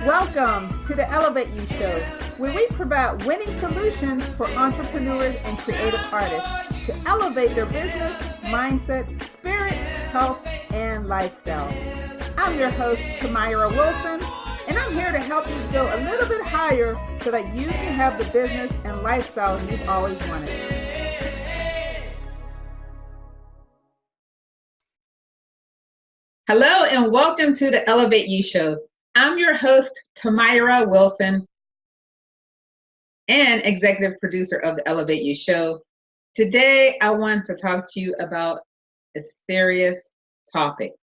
Welcome to the Elevate You Show, where we provide winning solutions for entrepreneurs and creative artists to elevate their business, mindset, spirit, health, and lifestyle. I'm your host, Tamira Wilson, and I'm here to help you go a little bit higher so that you can have the business and lifestyle you've always wanted. Hello, and welcome to the Elevate You Show. I'm your host, Tamira Wilson, and executive producer of the Elevate You Show. Today, I want to talk to you about a serious topic.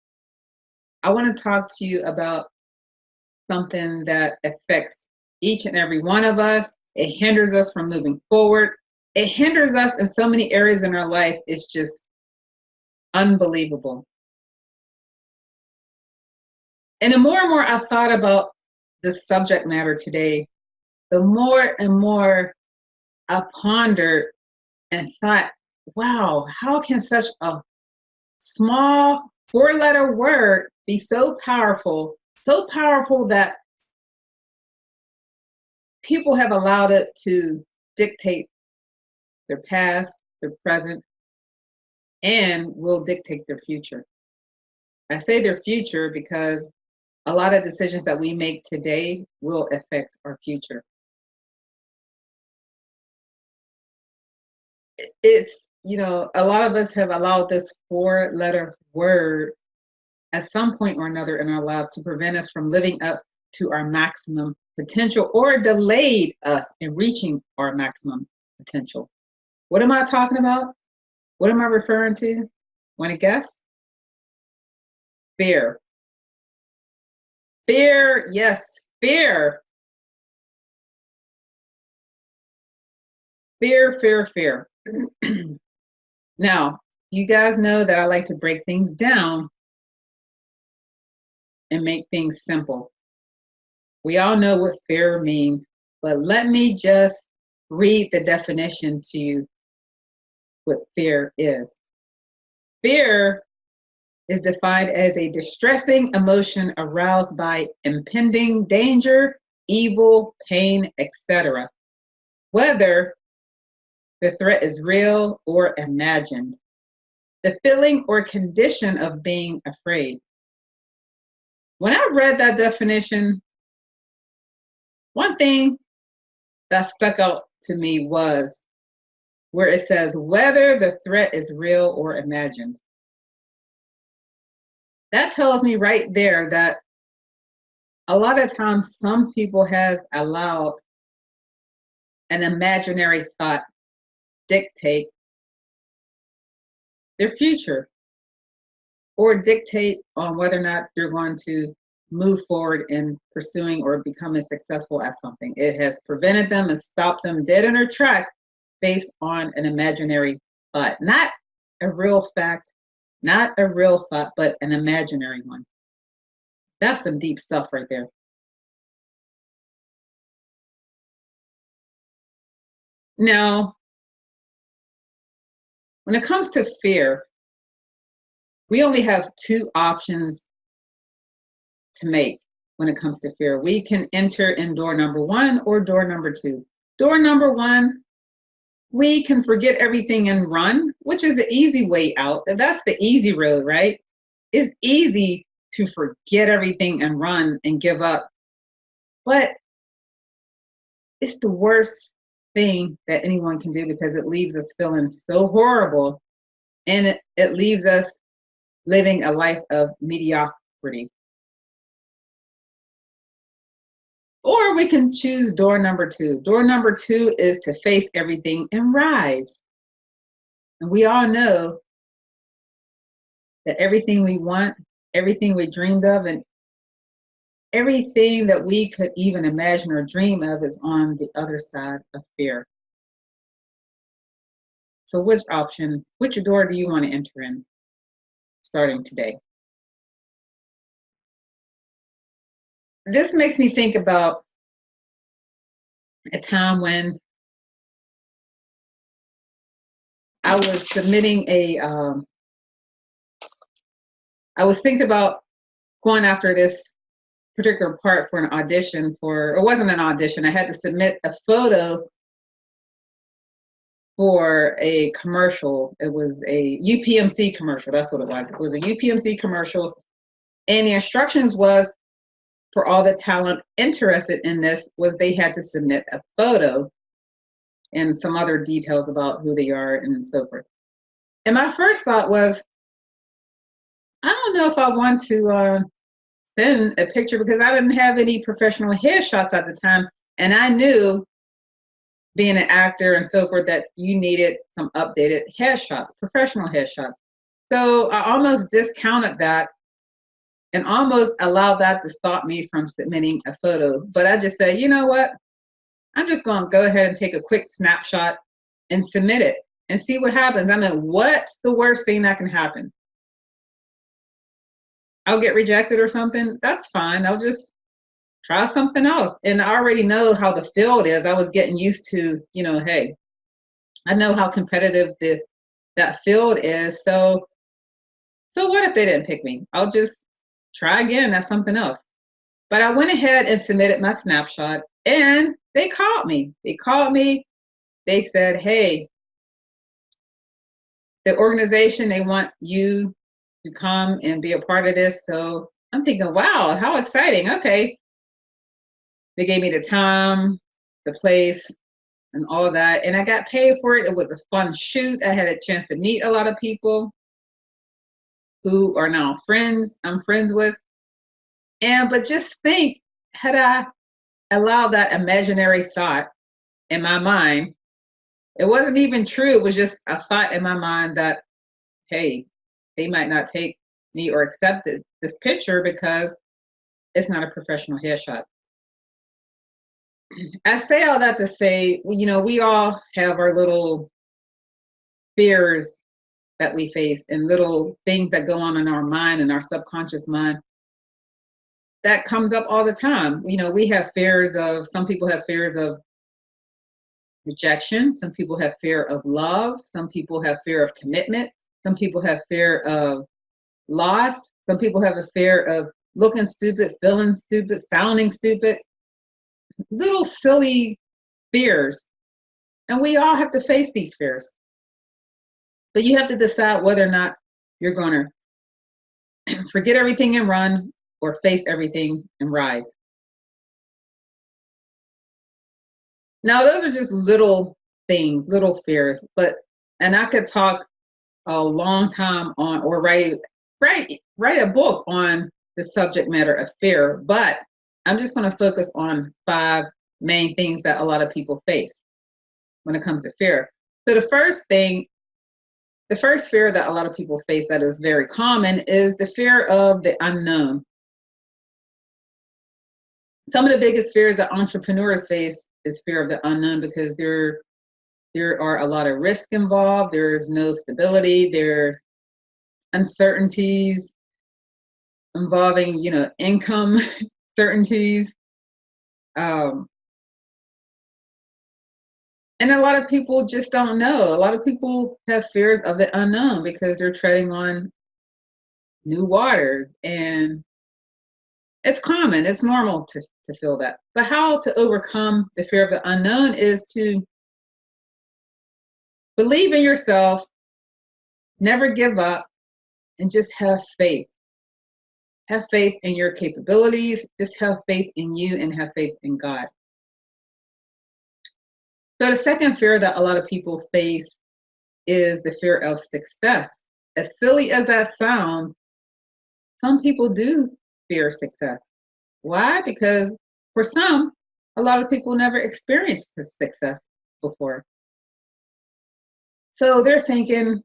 I want to talk to you about something that affects each and every one of us. It hinders us from moving forward. It hinders us in so many areas in our life. It's just unbelievable. And the more and more I've thought about this subject matter today, the more and more I pondered and thought, wow, how can such a small 4-letter word be so powerful that people have allowed it to dictate their past, their present, and will dictate their future. I say their future because a lot of decisions that we make today will affect our future. It's, a lot of us have allowed this 4-letter word at some point or another in our lives to prevent us from living up to our maximum potential or delayed us in reaching our maximum potential. What am I talking about? What am I referring to? Want to guess? Fear. Fear, yes, fear. Fear. Now, you guys know that I like to break things down and make things simple. We all know what fear means, but let me just read the definition to you what fear is. Fear is defined as a distressing emotion aroused by impending danger, evil, pain, etc., whether the threat is real or imagined. The feeling or condition of being afraid. When I read that definition, one thing that stuck out to me was where it says whether the threat is real or imagined. That tells me right there that a lot of times some people has allowed an imaginary thought dictate their future or dictate on whether or not they're going to move forward in pursuing or becoming successful at something. It has prevented them and stopped them dead in their tracks based on an imaginary thought, not a real fact, not a real thought, but an imaginary one. That's some deep stuff right there. Now, when it comes to fear, we only have 2 options to make when it comes to fear. We can enter in door number 1 or door number 2. Door number 1, we can forget everything and run, which is the easy way out. That's the easy road, right? It's easy to forget everything and run and give up. But it's the worst thing that anyone can do because it leaves us feeling so horrible, and it leaves us living a life of mediocrity. Or we can choose door number 2. Door number 2 is to face everything and rise. And we all know that everything we want, everything we dreamed of, and everything that we could even imagine or dream of is on the other side of fear. So which door do you want to enter in starting today? This makes me think about a time when I was submitting I was thinking about going after this particular part for an audition for, it wasn't an audition. I had to submit a photo for a commercial. It was a UPMC commercial. That's what it was. It was a UPMC commercial. And the instructions was for all the talent interested in this was they had to submit a photo and some other details about who they are and so forth. And my first thought was, I don't know if I want to send a picture because I didn't have any professional headshots at the time. And I knew, being an actor and so forth, that you needed some updated headshots, professional headshots. So I almost discounted that and almost allowed that to stop me from submitting a photo. But I just said, you know what? I'm just going to go ahead and take a quick snapshot and submit it and see what happens. I mean, what's the worst thing that can happen? I'll get rejected or something. That's fine. I'll just try something else. And I already know how the field is. I was getting used to, you know, hey, I know how competitive that field is. So what if they didn't pick me? I'll just try again at something else. But I went ahead and submitted my snapshot, and they called me. They said, hey, the organization, they want you to come and be a part of this. So I'm thinking, wow, how exciting. Okay. They gave me the time, the place, and all of that. And I got paid for it. It was a fun shoot. I had a chance to meet a lot of people who are now I'm friends with. But just think, had I allowed that imaginary thought in my mind, it wasn't even true. It was just a thought in my mind that, hey, they might not take me or accept this picture because it's not a professional headshot. I say all that to say, you know, we all have our little fears that we face and little things that go on in our mind and our subconscious mind that comes up all the time. You know, we have fears of, some people have fears of rejection. Some people have fear of love. Some people have fear of commitment. Some people have fear of loss. Some people have a fear of looking stupid, feeling stupid, sounding stupid. Little silly fears. And we all have to face these fears. But you have to decide whether or not you're going to forget everything and run or face everything and rise. Now, those are just little things, little fears, and I could talk a long time on, or write a book on the subject matter of fear, but I'm just going to focus on 5 main things that a lot of people face when it comes to fear. So the first fear that a lot of people face that is very common is the fear of the unknown. Some of the biggest fears that entrepreneurs face is fear of the unknown because there are a lot of risk involved. There's no stability. There's uncertainties involving, you know, income certainties. And a lot of people just don't know. A lot of people have fears of the unknown because they're treading on new waters, and it's common, it's normal to feel that. But how to overcome the fear of the unknown is to believe in yourself, never give up, and just have faith. Have faith in your capabilities, just have faith in you, and have faith in God. So the second fear that a lot of people face is the fear of success. As silly as that sounds, some people do fear success. Why? Because for some, a lot of people never experienced success before. So they're thinking,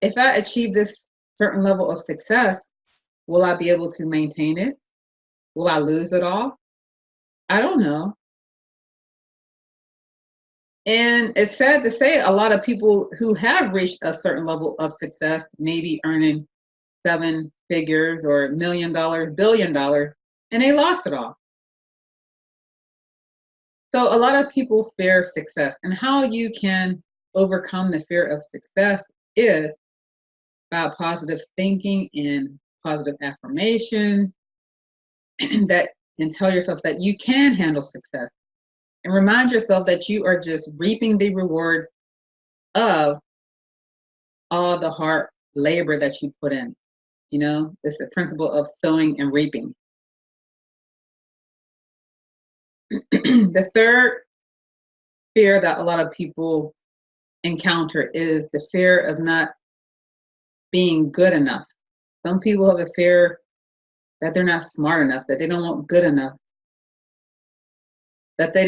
if I achieve this certain level of success, will I be able to maintain it? Will I lose it all? I don't know. And it's sad to say, a lot of people who have reached a certain level of success, maybe earning 7 figures or $1 million, $1 billion, and they lost it all. So a lot of people fear success, and how you can overcome the fear of success is by positive thinking and positive affirmations that and tell yourself that you can handle success. And remind yourself that you are just reaping the rewards of all the hard labor that you put in. You know, it's the principle of sowing and reaping. The third fear that a lot of people encounter is the fear of not being good enough. Some people have a fear that they're not smart enough, that they don't look good enough, that they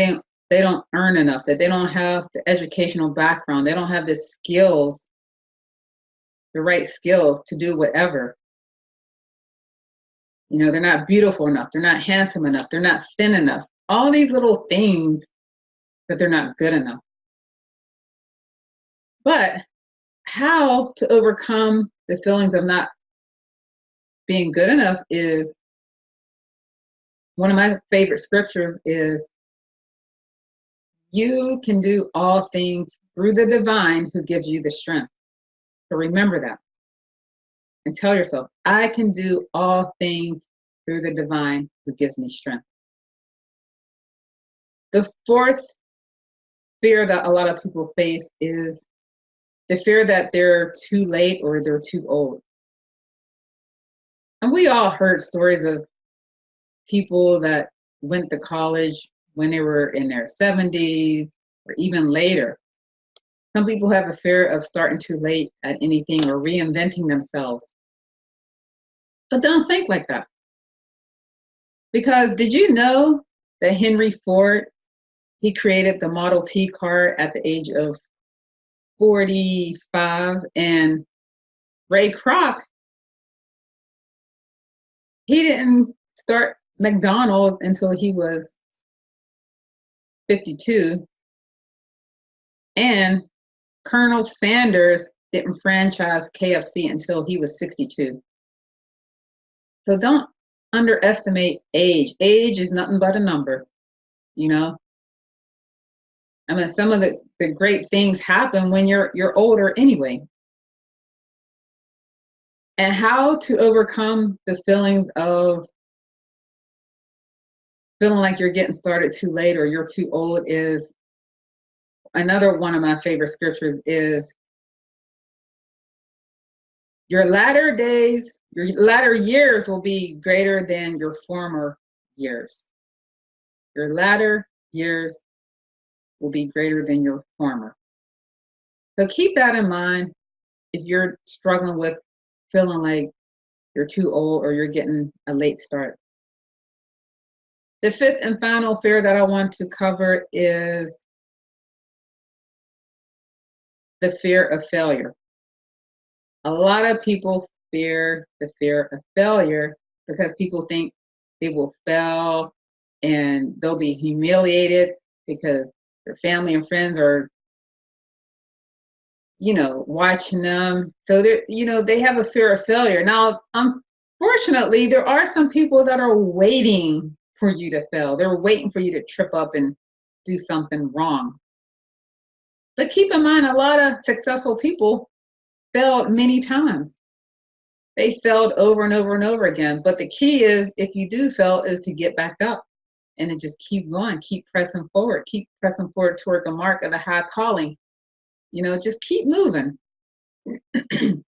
don't earn enough, that they don't have the educational background, they don't have the skills, the right skills to do whatever. You know, they're not beautiful enough, they're not handsome enough, they're not thin enough. All these little things that they're not good enough. But how to overcome the feelings of not being good enough is one of my favorite scriptures is, you can do all things through the divine who gives you the strength. So remember that and tell yourself, I can do all things through the divine who gives me strength. The fourth fear that a lot of people face is the fear that they're too late or they're too old. And we all heard stories of people that went to college when they were in their 70s or even later. Some people have a fear of starting too late at anything or reinventing themselves. But don't think like that. Because did you know that Henry Ford, he created the Model T car at the age of 45, and Ray Kroc, he didn't start McDonald's until he was 52, and Colonel Sanders didn't franchise KFC until he was 62. So don't underestimate age. Age is nothing but a number, you know. I mean, some of the great things happen when you're older anyway. And how to overcome the feelings of feeling like you're getting started too late or you're too old is another one of my favorite scriptures is, your latter days, your latter years will be greater than your former years. Your latter years will be greater than your former. So keep that in mind if you're struggling with feeling like you're too old or you're getting a late start. The fifth and final fear that I want to cover is the fear of failure. A lot of people fear the fear of failure because people think they will fail and they'll be humiliated because their family and friends are, you know, watching them. So they're, you know, they have a fear of failure. Now, unfortunately, there are some people that are waiting for you to fail. They're waiting for you to trip up and do something wrong. But keep in mind, a lot of successful people failed many times. They failed over and over and over again. But the key is, if you do fail, is to get back up and to just keep going, keep pressing forward toward the mark of the high calling. You know, just keep moving. And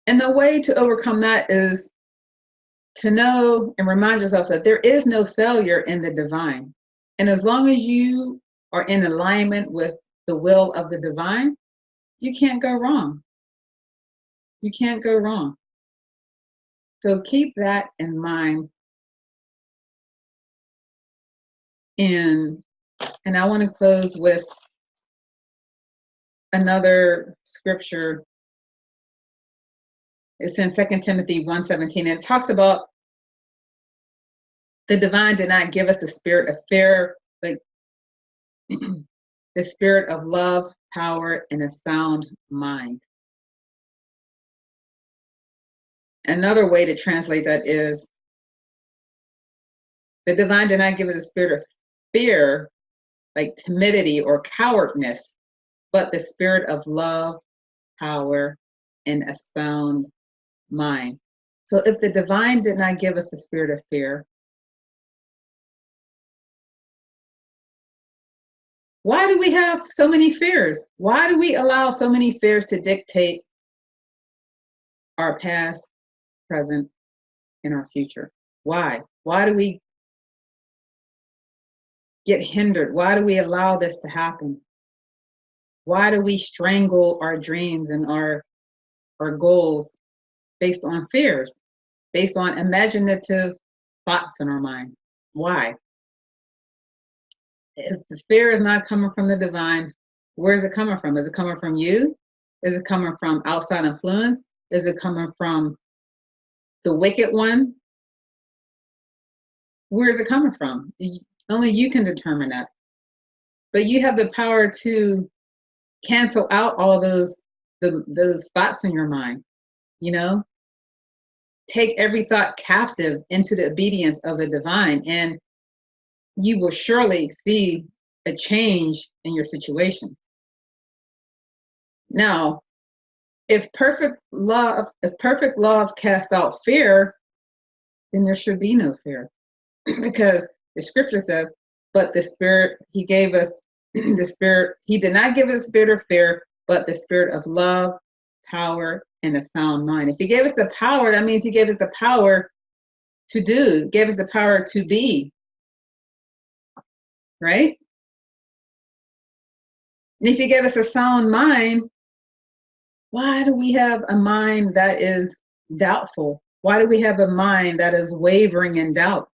the way to overcome that is to know and remind yourself that there is no failure in the divine. And as long as you are in alignment with the will of the divine, you can't go wrong. You can't go wrong. So keep that in mind. And I want to close with another scripture. It's in 2 Timothy 1:17. And it talks about the divine did not give us the spirit of fear, but the spirit of love, power, and a sound mind. Another way to translate that is, the divine did not give us a spirit of fear, like timidity or cowardness, but the spirit of love, power, and a sound mind. So if the divine did not give us the spirit of fear, why do we have so many fears? Why do we allow so many fears to dictate our past, present, and our future? Why? Why do we get hindered? Why do we allow this to happen? Why do we strangle our dreams and our goals based on fears, based on imaginative thoughts in our mind? Why? If the fear is not coming from the divine, where is it coming from? Is it coming from you? Is it coming from outside influence? Is it coming from the wicked one? Where is it coming from? Only you can determine that. But you have the power to cancel out all those thoughts in your mind, you know? Take every thought captive into the obedience of the divine, and you will surely see a change in your situation. Now, if perfect love casts out fear, then there should be no fear. Because the scripture says, but the spirit, he gave us the spirit, he did not give us the spirit of fear, but the spirit of love, power, and a sound mind. If he gave us the power, that means he gave us the power to do, gave us the power to be, right? And if he gave us a sound mind, why do we have a mind that is doubtful? Why do we have a mind that is wavering in doubt?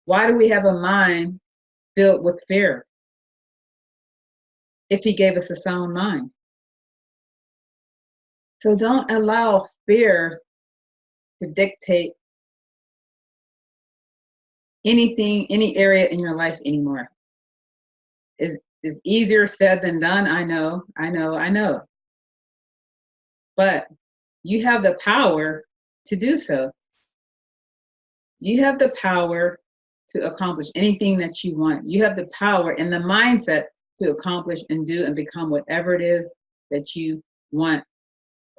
Why do we have a mind filled with fear if he gave us a sound mind? So don't allow fear to dictate anything, any area in your life anymore. It's easier said than done. I know. But you have the power to do so. You have the power to accomplish anything that you want. You have the power and the mindset to accomplish and do and become whatever it is that you want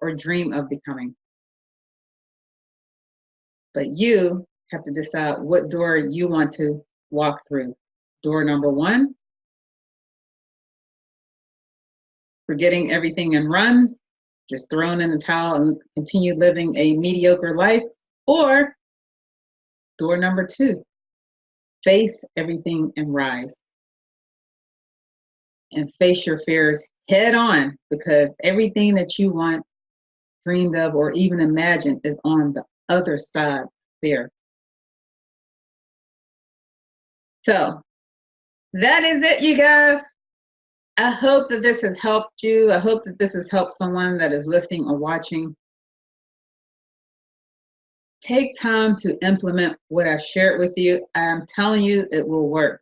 or dream of becoming. But you have to decide what door you want to walk through. Door number 1, forgetting everything and run, just thrown in the towel and continue living a mediocre life. Or door number 2, face everything and rise. And face your fears head on, because everything that you want, dreamed of, or even imagined is on the other side of fear. So that is it, you guys. I hope that this has helped you. I hope that this has helped someone that is listening or watching. Take time to implement what I shared with you. I'm telling you, it will work.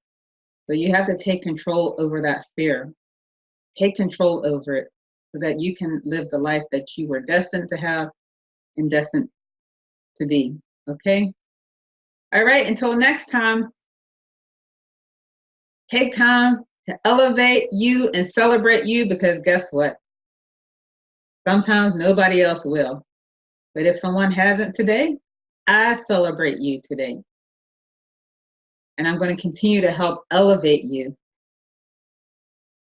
But you have to take control over that fear. Take control over it so that you can live the life that you were destined to have and destined to be. Okay? All right, until next time, take time to elevate you and celebrate you, because guess what? Sometimes nobody else will. But if someone hasn't today, I celebrate you today. And I'm going to continue to help elevate you.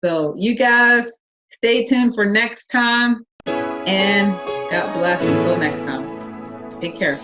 So you guys, stay tuned for next time. And God bless until next time. Take care.